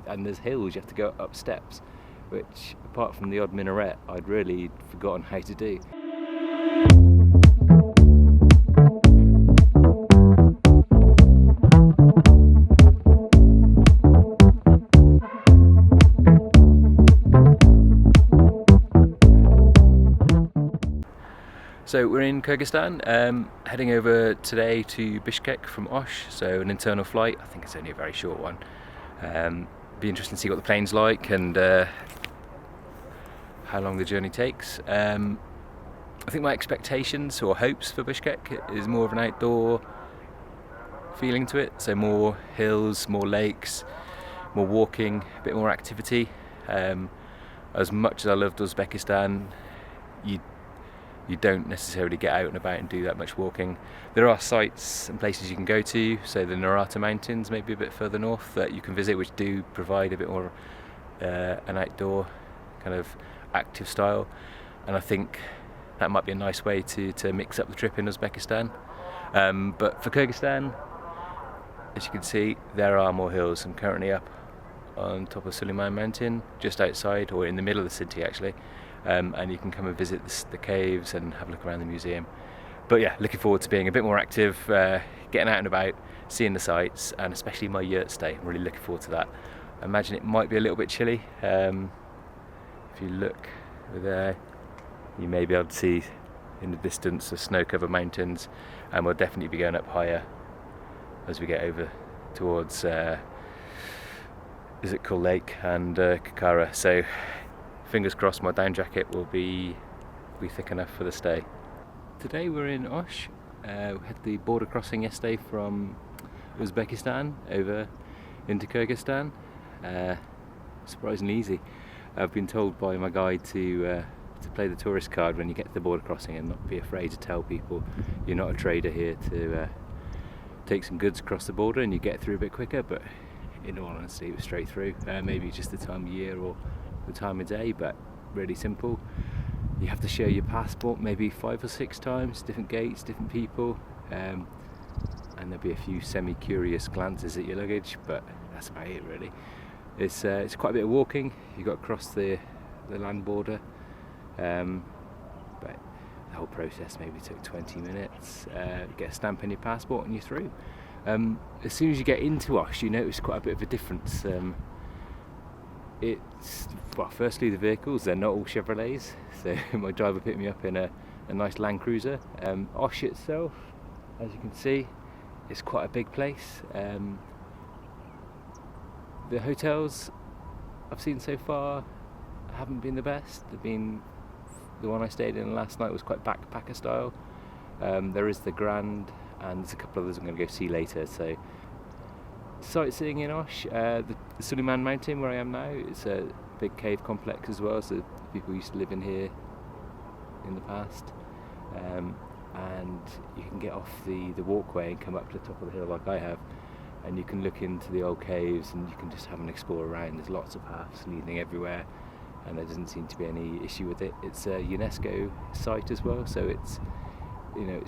and there's hills, you have to go up steps, which apart from the odd minaret, I'd really forgotten how to do. So we're in Kyrgyzstan, heading over today to Bishkek from Osh, so an internal flight. I think it's only a very short one. Be interesting to see what the plane's like and how long the journey takes. I think my expectations or hopes for Bishkek is more of an outdoor feeling to it, so more hills, more lakes, more walking, a bit more activity. As much as I loved Uzbekistan, you don't necessarily get out and about and do that much walking. There are sites and places you can go to, so the Mountains, maybe a bit further north, that you can visit, which do provide a bit more an outdoor kind of active style, and I think that might be a nice way to mix up the trip in Uzbekistan. But for Kyrgyzstan, as you can see, there are more hills. I'm currently up on top of Sulaiman Mountain, just outside, or in the middle of the city actually. And you can come and visit the caves and have a look around the museum. But yeah, looking forward to being a bit more active, getting out and about, seeing the sights, and especially my yurt stay. I'm really looking forward to that. I imagine it might be a little bit chilly. If you look there, you may be able to see in the distance the snow-covered mountains, and we'll definitely be going up higher as we get over towards Kul Lake and Kakara. So fingers crossed my down jacket will be thick enough for the stay. Today we're in Osh. We had the border crossing yesterday from Uzbekistan over into Kyrgyzstan. Surprisingly easy. I've been told by my guide to play the tourist card when you get to the border crossing and not be afraid to tell people you're not a trader here, to take some goods across the border and you get through a bit quicker, but in all honesty it was straight through. Maybe just the time of year or the time of day, but really simple. You have to show your passport maybe 5 or 6 times, different gates, different people, and there'll be a few semi-curious glances at your luggage, but that's about it really. It's quite a bit of walking. You've got to cross the land border, but the whole process maybe took 20 minutes. Get a stamp on your passport and you're through. As soon as you get into Osh, you notice quite a bit of a difference. Well, firstly the vehicles, they're not all Chevrolets, so my driver picked me up in a nice Land Cruiser. Osh itself, as you can see, is quite a big place. The hotels I've seen so far haven't been the best. The one I stayed in last night was quite backpacker style. There is the Grand, and there's a couple others I'm going to go see later. So sightseeing in Osh, the Sulaiman Mountain where I am now, it's a big cave complex as well, so people used to live in here in the past, and you can get off the walkway and come up to the top of the hill like I have, and you can look into the old caves and you can just have an explore around. There's lots of paths leading everywhere and there doesn't seem to be any issue with it. It's a UNESCO site as well, so it's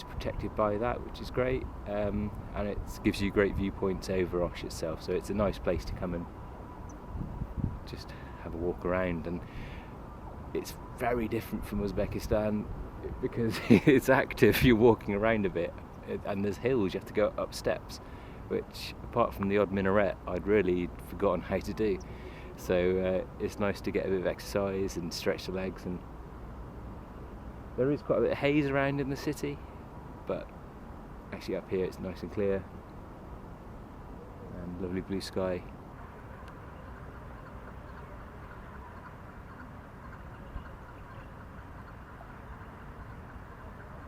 protected by that, which is great, and it gives you great viewpoints over Osh itself, so it's a nice place to come and just have a walk around. And it's very different from Uzbekistan because it's active, you're walking around a bit, and there's hills, you have to go up steps, which apart from the odd minaret I'd really forgotten how to do, so it's nice to get a bit of exercise and stretch the legs. And there is quite a bit of haze around in the city, but actually up here it's nice and clear and lovely blue sky.